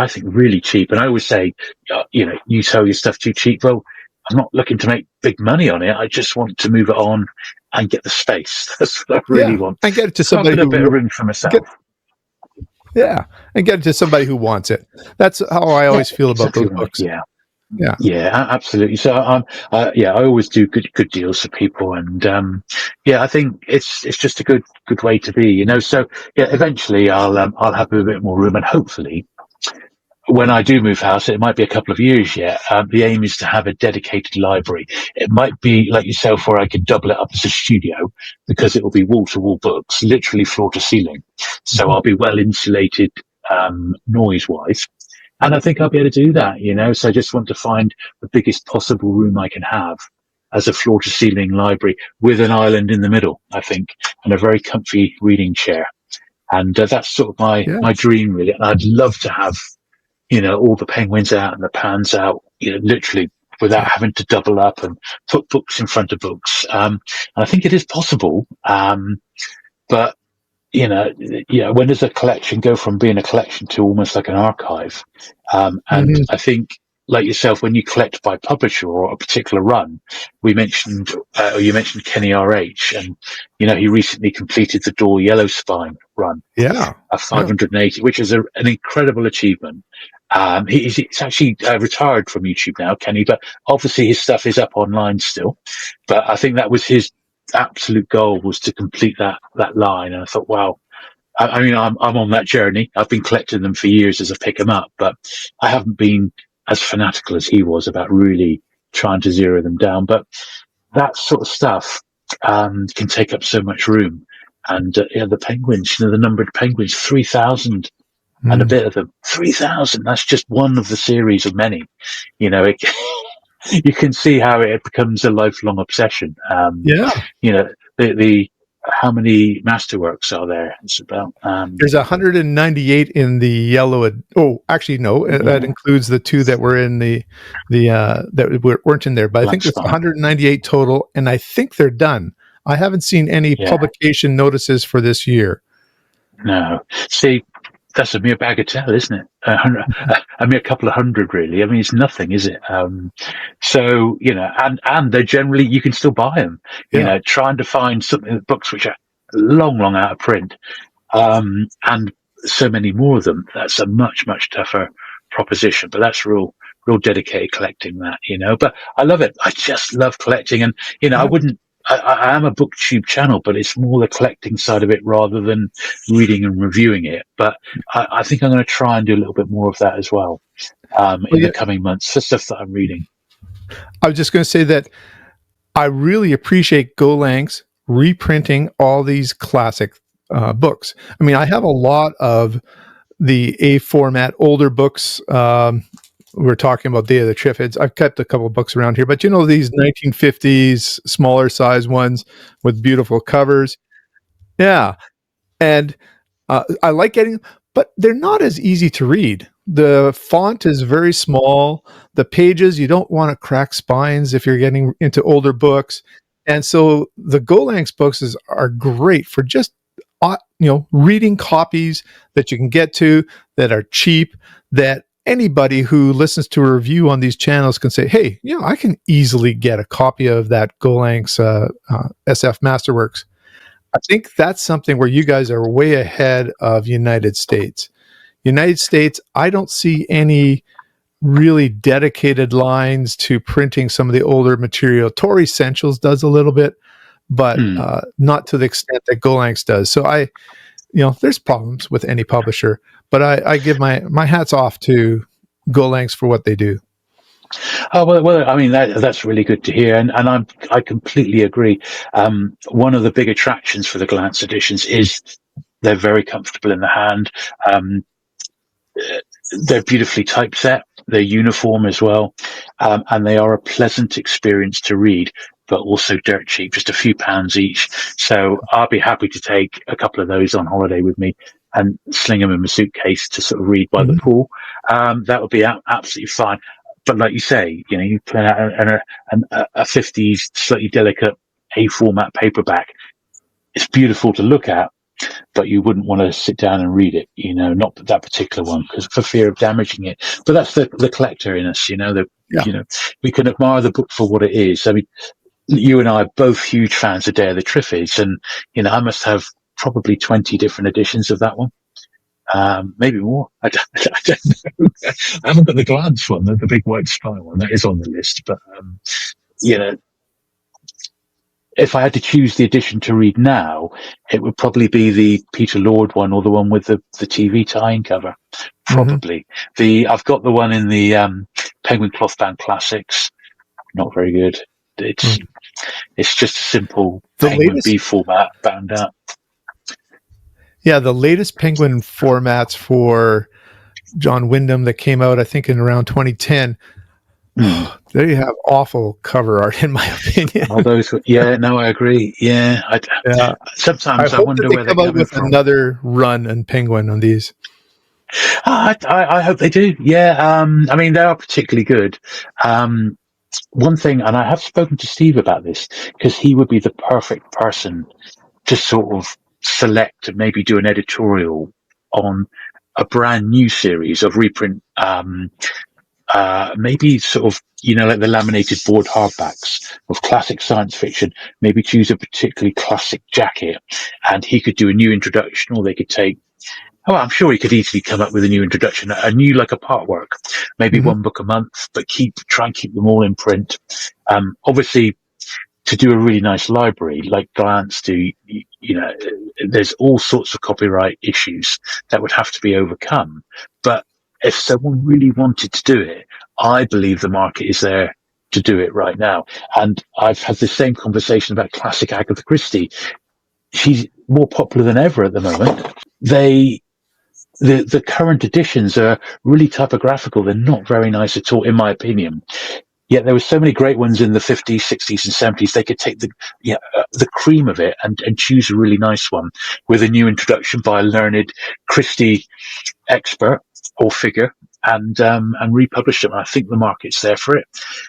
think really cheap. And I always say, you sell your stuff too cheap. Well, I'm not looking to make big money on it. I just want to move it on and get the space. That's what I really want. And get it to somebody a bit of room for myself. And get it to somebody who wants it. That's how I always feel about those books. Yeah, absolutely. So I always do good deals for people, and I think it's just a good way to be, So eventually I'll have a bit more room, and hopefully, when I do move house, it might be a couple of years yet. The aim is to have a dedicated library. It might be like yourself, where I could double it up as a studio, because it will be wall-to-wall books, literally floor to ceiling. So I'll be well insulated noise-wise. And I think I'll be able to do that, So I just want to find the biggest possible room I can have. as a floor-to-ceiling library with an island in the middle, I think, and a very comfy reading chair. And that's sort of my dream, really. And I'd love to have, all the penguins out and the pans out, literally without having to double up and put books in front of books. And I think it is possible. But, when does a collection go from being a collection to almost like an archive? And I think, like yourself, when you collect by publisher or a particular run, you mentioned Kenny R.H. and, he recently completed the Door Yellow Spine run. Yeah. 580, which is an incredible achievement. He's actually retired from YouTube now, Kenny, but obviously his stuff is up online still. But I think that was his absolute goal, was to complete that line. And I thought, wow. I mean, I'm on that journey. I've been collecting them for years as I pick them up, but I haven't been as fanatical as he was about really trying to zero them down. But that sort of stuff can take up so much room. And the penguins, the numbered penguins, 3,000 and a bit of them. 3,000. That's just one of the series of many. You can see how it becomes a lifelong obsession. The how many masterworks are there? It's about there's 198 in the yellow. That includes the two that were in the that weren't in there. But I think it's 198 total, and I think they're done. I haven't seen any publication notices for this year. No, see, that's a mere bagatelle, isn't it? A mere couple of hundred, really. I mean, it's nothing, is it? So, and they're generally, you can still buy them, trying to find something, books which are long, long out of print, and so many more of them. That's a much, much tougher proposition, but that's real dedicated collecting, that, but I love it. I just love collecting. And, I am a booktube channel, but it's more the collecting side of it rather than reading and reviewing it. But I think I'm going to try and do a little bit more of that as well in the coming months for stuff that I'm reading. I was just going to say that I really appreciate Golanx reprinting all these classic books. I mean, I have a lot of the A format older books. We're talking about Day of the Triffids. I've kept a couple of books around here, but these 1950s smaller size ones with beautiful covers. Yeah. And I like getting, but they're not as easy to read. The font is very small. The pages, you don't want to crack spines if you're getting into older books. And so the Golanx books are great for just, reading copies that you can get to, that are cheap, that anybody who listens to a review on these channels can say, hey, I can easily get a copy of that Golanx SF Masterworks. I think that's something where you guys are way ahead of United States. United States, I don't see any really dedicated lines to printing some of the older material. Tori Essentials does a little bit, but not to the extent that Golanx does. So there's problems with any publisher, but I give my hats off to Golanx for what they do. Oh, well, I mean, that's really good to hear. And I completely agree. One of the big attractions for the Glance editions is they're very comfortable in the hand. They're beautifully typeset. They're uniform as well. And they are a pleasant experience to read, but also dirt cheap, just a few pounds each. So I'll be happy to take a couple of those on holiday with me and sling them in my suitcase to sort of read by the pool. That would be absolutely fine. But like you say, you put out a 50s, slightly delicate A format paperback. It's beautiful to look at, but you wouldn't want to sit down and read it, not that particular one, because for fear of damaging it. But that's the collector in us, we can admire the book for what it is. I mean, you and I are both huge fans of Day of the Triffids, and I must have probably 20 different editions of that one. Maybe more. I don't know. I haven't got the Glance one, the big white spine one. That is on the list. But, if I had to choose the edition to read now, it would probably be the Peter Lord one or the one with the TV tie-in cover. Probably. I've got the one in the Penguin Clothbound Classics. Not very good. It's just a simple Penguin B format bound up. Yeah, the latest Penguin formats for John Wyndham that came out, I think, in around 2010, Hmm. They have awful cover art, in my opinion. All those, yeah, no, I agree. Yeah, Yeah, I sometimes I hope that wonder they where they're come out coming with from. another run on Penguin on these. I hope they do. Yeah, I mean, they are particularly good. Um, One thing, and I have spoken to Steve about this, because he would be the perfect person to sort of select and maybe do an editorial on a brand new series of reprint. Maybe sort of, like the laminated board hardbacks of classic science fiction, maybe choose a particularly classic jacket, and he could do a new introduction, or they could take, oh, I'm sure he could easily come up with a new introduction, a new, like, a part work, maybe Mhm. one book a month, but try and keep them all in print. Obviously, to do a really nice library like Glance do, there's all sorts of copyright issues that would have to be overcome. But if someone really wanted to do it, I believe the market is there to do it right now. And I've had the same conversation about classic Agatha Christie. She's more popular than ever at the moment. The current editions are really typographical. They're not very nice at all, in my opinion. Yet there were so many great ones in the 50s, 60s, and 70s. They could take the cream of it and choose a really nice one with a new introduction by a learned Christie expert or figure, and republish them. I think the market's there for it.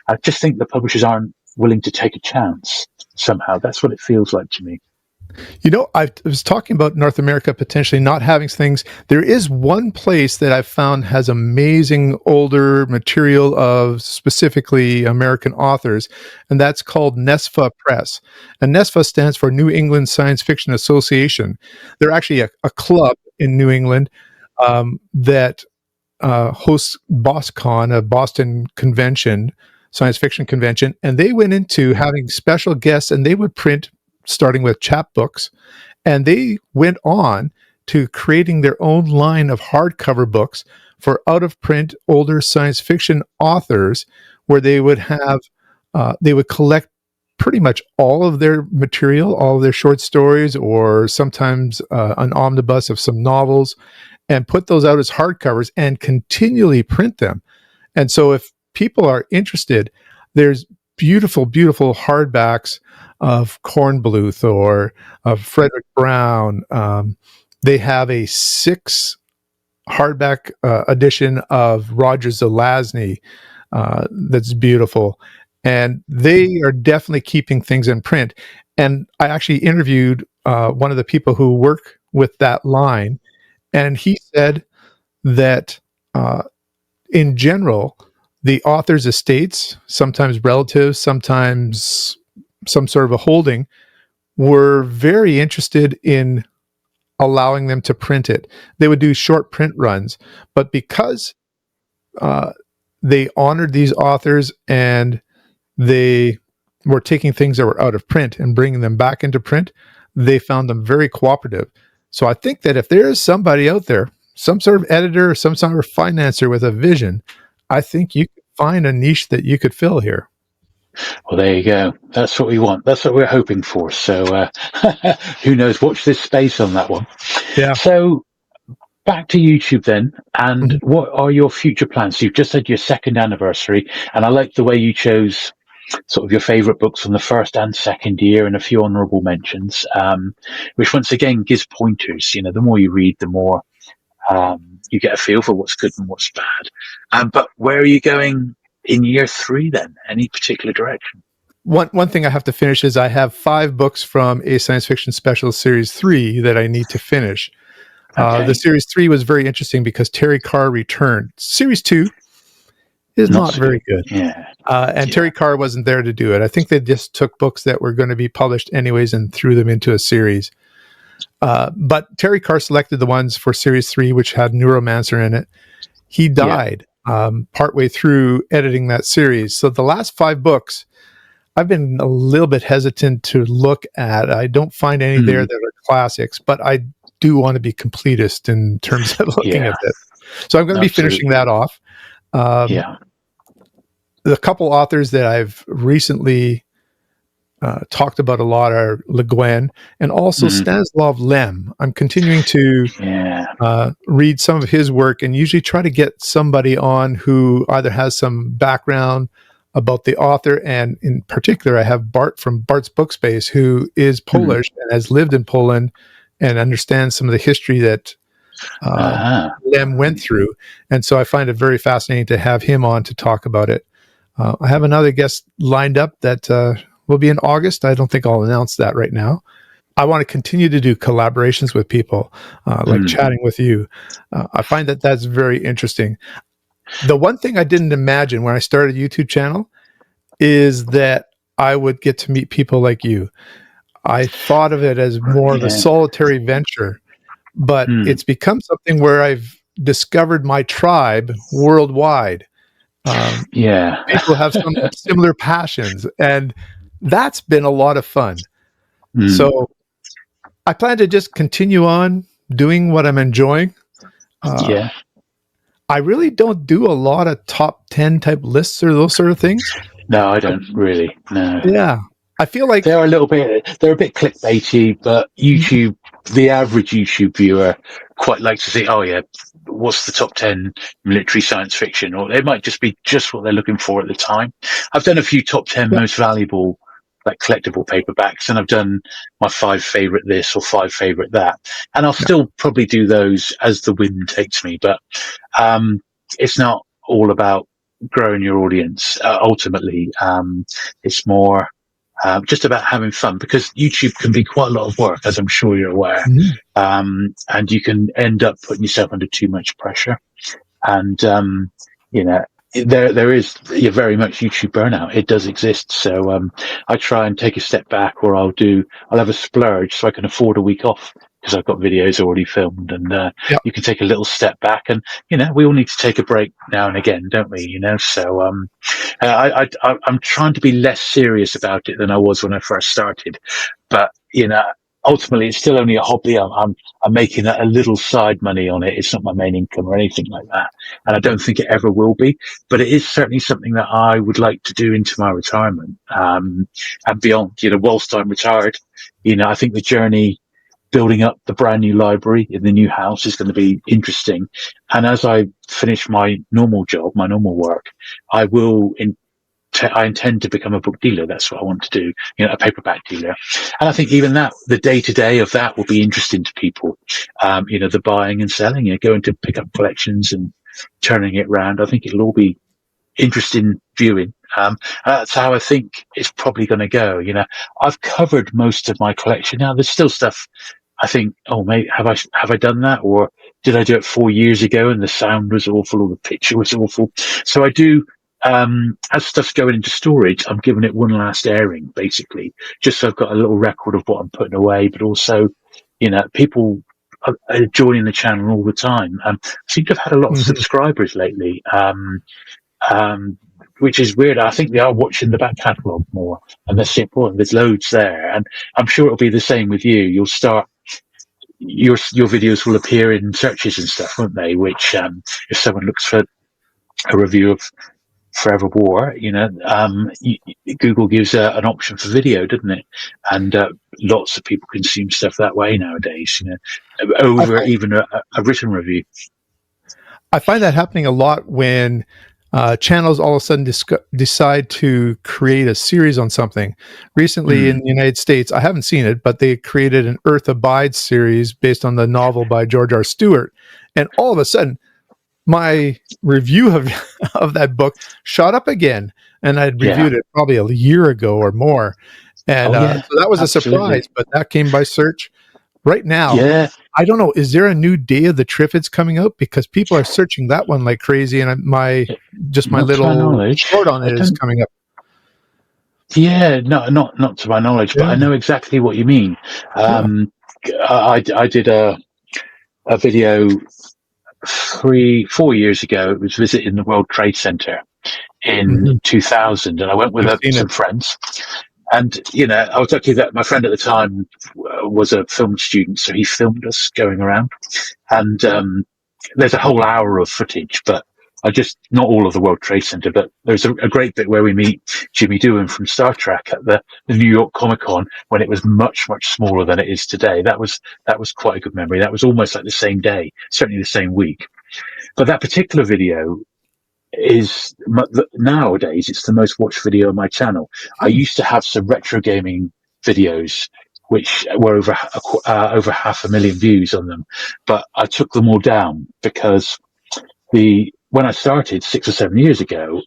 I just think the publishers aren't willing to take a chance somehow. That's what it feels like to me. I was talking about North America potentially not having things. There is one place that I've found has amazing older material of specifically American authors, and that's called NESFA Press. And NESFA stands for New England Science Fiction Association. They're actually a club in New England that hosts BosCon, a Boston convention, science fiction convention, and they went into having special guests, and they would print starting with chapbooks, and they went on to creating their own line of hardcover books for out of print older science fiction authors, where they would have they would collect pretty much all of their material, all of their short stories, or sometimes an omnibus of some novels, and put those out as hardcovers and continually print them. And so if people are interested, there's beautiful, beautiful hardbacks of Kornbluth or of Frederick Brown. They have a 6 hardback edition of Roger Zelazny that's beautiful. And they are definitely keeping things in print. And I actually interviewed one of the people who work with that line, and he said that in general, the author's estates, sometimes relatives, sometimes some sort of a holding, were very interested in allowing them to print it. They would do short print runs, but because they honored these authors and they were taking things that were out of print and bringing them back into print, they found them very cooperative. So I think that if there is somebody out there, some sort of editor or some sort of financer with a vision, I think you could find a niche that you could fill here. Well, there you go. That's what we want. That's what we're hoping for. So who knows? Watch this space on that one. Yeah. So back to YouTube then, and Mhm. what are your future plans? You've just had your second anniversary, and I like the way you chose sort of your favourite books from the first and second year, and a few honourable mentions, which once again gives pointers. The more you read, the more you get a feel for what's good and what's bad. But where are you going in year 3 then? Any particular direction? One thing I have to finish is I have 5 books from a science fiction special series 3 that I need to finish. Okay. The series 3 was very interesting because Terry Carr returned. Series 2 is not so very good. Yeah. And Terry Carr wasn't there to do it. I think they just took books that were going to be published anyways and threw them into a series. But Terry Carr selected the ones for series 3, which had Neuromancer in it. He died partway through editing that series. So the last 5 books, I've been a little bit hesitant to look at. I don't find any there that are classics, but I do want to be completist in terms of looking at this. So I'm going to be finishing that off. The couple authors that I've recently talked about a lot are Le Guin and also Mm. Stanislav Lem. I'm continuing to read some of his work and usually try to get somebody on who either has some background about the author, and in particular, I have Burt from Bart's Bookspace, who is Polish and has lived in Poland and understands some of the history that Lem went through. And so I find it very fascinating to have him on to talk about it. I have another guest lined up that will be in August. I don't think I'll announce that right now. I want to continue to do collaborations with people, like chatting with you. I find that that's very interesting. The one thing I didn't imagine when I started a YouTube channel is that I would get to meet people like you. I thought of it as more of a solitary venture, but it's become something where I've discovered my tribe worldwide. People have some similar passions, and that's been a lot of fun. So I plan to just continue on doing what I'm enjoying. I really don't do a lot of top 10 type lists or those sort of things. No, I don't really. No. Yeah. I feel like they're a bit clickbaity, but YouTube, the average YouTube viewer quite likes to see, oh yeah, what's the top 10 military science fiction? Or it might just be just what they're looking for at the time. I've done a few top 10 most valuable, like collectible paperbacks, and I've done my 5 favorite this or 5 favorite that. And I'll still probably do those as the wind takes me, but it's not all about growing your audience. Ultimately, it's more just about having fun, because YouTube can be quite a lot of work, as I'm sure you're aware. And you can end up putting yourself under too much pressure. And, there is very much YouTube burnout. It does exist. So, I try and take a step back, or I'll have a splurge so I can afford a week off, because I've got videos already filmed, and you can take a little step back, and we all need to take a break now and again, don't we? So I'm trying to be less serious about it than I was when I first started, but ultimately it's still only a hobby. I'm making a little side money on it. It's not my main income or anything like that, and I don't think it ever will be. But it is certainly something that I would like to do into my retirement, and beyond. Whilst I'm retired, I think the journey building up the brand new library in the new house is going to be interesting. And as I finish my normal job, my normal work, I intend to become a book dealer. That's what I want to do, a paperback dealer. And I think even that, the day-to-day of that will be interesting to people. The buying and selling, going to pick up collections and turning it around. I think it'll all be interesting viewing. That's how I think it's probably going to go. I've covered most of my collection. Now there's still stuff I think, oh mate, have I done that? Or did I do it 4 years ago and the sound was awful or the picture was awful? So I do, as stuff's going into storage, I'm giving it one last airing, basically, just so I've got a little record of what I'm putting away, but also, people are joining the channel all the time. I seem to have had a lot of subscribers lately, which is weird. I think they are watching the back catalogue more, and they're simple, and there's loads there. And I'm sure it'll be the same with you. You'll start, your videos will appear in searches and stuff, won't they? Which, if someone looks for a review of Forever War, Google gives an option for video, doesn't it? And lots of people consume stuff that way nowadays, over even a written review. I find that happening a lot when channels all of a sudden decide to create a series on something. Recently in the United States, I haven't seen it, but they created an Earth Abides series based on the novel by George R. Stewart. And all of a sudden, my review of that book shot up again. And I'd reviewed it probably a year ago or more. And so that was a surprise, but that came by search. Right now, I don't know, is there a new Day of the Triffids coming out? Because people are searching that one like crazy, and my little short on it is coming up. Yeah, not to my knowledge, but I know exactly what you mean. I did a video 4 years ago. It was visiting the World Trade Center in 2000, and I went with some friends. And, I was lucky that my friend at the time was a film student, so he filmed us going around. And there's a whole hour of footage, but just not all of the World Trade Center, but there's a great bit where we meet Jimmy Doohan from Star Trek at the New York Comic Con when it was much, much smaller than it is today. That was quite a good memory. That was almost like the same day, certainly the same week. But that particular video is nowadays it's the most watched video on my channel. I used to have some retro gaming videos which were over 500,000 views on them, but I took them all down because when I started 6 or 7 years ago,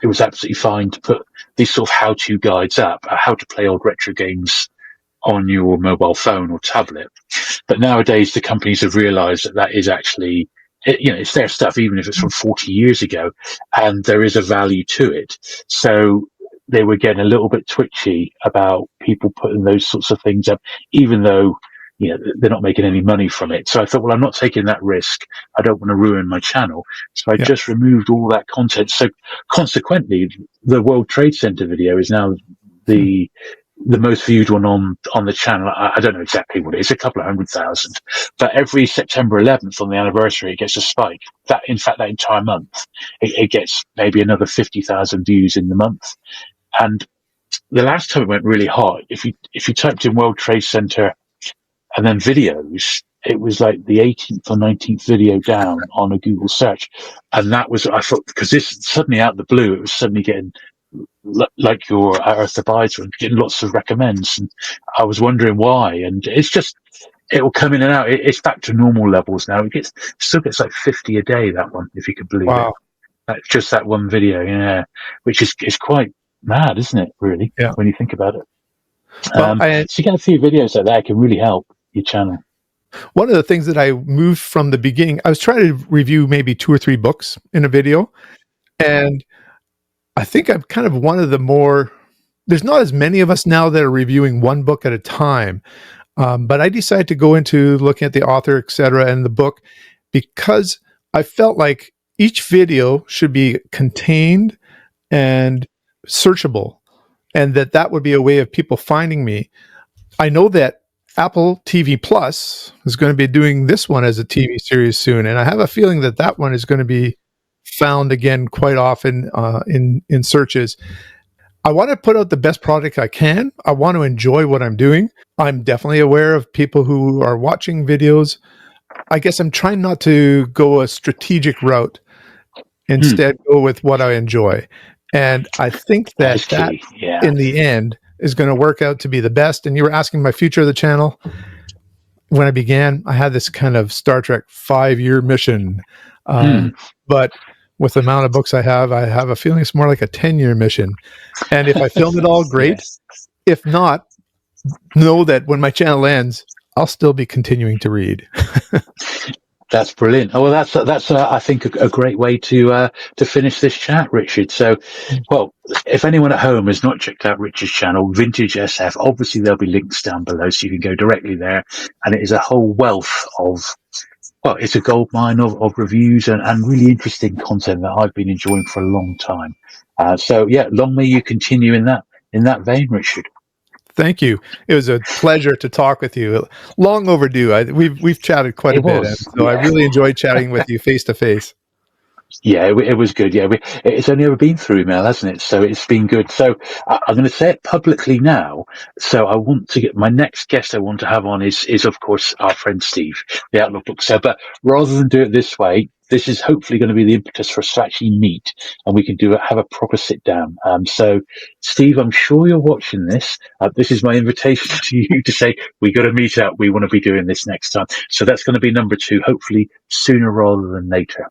it was absolutely fine to put these sort of how-to guides up, how to play old retro games on your mobile phone or tablet. But nowadays, the companies have realized that is actually, it's their stuff, even if it's from 40 years ago, and there is a value to it. So they were getting a little bit twitchy about people putting those sorts of things up, even though, they're not making any money from it. So I thought, well, I'm not taking that risk. I don't want to ruin my channel. So I just removed all that content. So consequently, the World Trade Center video is now the most viewed one on the channel. I don't know exactly what it is, a couple of 100,000. But every September 11th on the anniversary, it gets a spike. That entire month, it gets maybe another 50,000 views in the month. And the last time it went really hot, if you typed in World Trade Center and then videos, it was like the 18th or 19th video down on a Google search. And that was, I thought, because this suddenly out of the blue, it was suddenly getting, like your Earth Abides, getting lots of recommends. And I was wondering why. And it's just, it will come in and out. It's back to normal levels now. Still gets like 50 a day, that one, if you could believe it. That's just that one video, which is quite mad, isn't it, really, when you think about it? So you get a few videos like that, it can really help your channel. One of the things that I moved from the beginning, I was trying to review maybe 2 or 3 books in a video, and I think I'm kind of one of the more, there's not as many of us now that are reviewing one book at a time, but I decided to go into looking at the author, etc., and the book, because I felt like each video should be contained and searchable, and that would be a way of people finding me. I know that Apple TV Plus is going to be doing this one as a TV series soon, and I have a feeling that one is going to be found again quite often in searches. I want to put out the best product I can. I want to enjoy what I'm doing. I'm definitely aware of people who are watching videos. I guess I'm trying not to go a strategic route. Instead, go with what I enjoy. And I think that in the end is going to work out to be the best. And you were asking my future of the channel. When I began, I had this kind of Star Trek 5-year mission. But with the amount of books I have a feeling it's more like a 10-year mission. And if I film it all, great. If not, know that when my channel ends, I'll still be continuing to read. That's brilliant. Oh, well, that's I think a great way to finish this chat, Richard. So, well, if anyone at home has not checked out Richard's channel, Vintage SF, obviously there'll be links down below, so you can go directly there. And it is a whole wealth of, well, it's a goldmine of reviews and really interesting content that I've been enjoying for a long time. So, yeah, long may you continue in that vein, Richard. Thank you. It was a pleasure to talk with you. Long overdue. We've chatted quite a bit, so I really enjoyed chatting with you face to face. Yeah, it was good. Yeah, it's only ever been through email, hasn't it? So it's been good. So I'm going to say it publicly now. So I want to get my next guest I want to have on is of course our friend Steve, the Outlook Bookseller. But rather than do it this way, this is hopefully going to be the impetus for us to actually meet and we can have a proper sit down. So Steve, I'm sure you're watching this. This is my invitation to you to say, we got to meet up. We want to be doing this next time. So that's going to be number 2, hopefully sooner rather than later.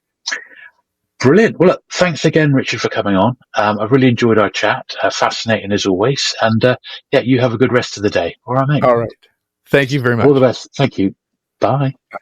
Brilliant. Well, look, thanks again, Richard, for coming on. I've really enjoyed our chat. Fascinating as always. And yeah, you have a good rest of the day. All right, mate. All right. Thank you very much. All the best. Thank you. Bye. Bye.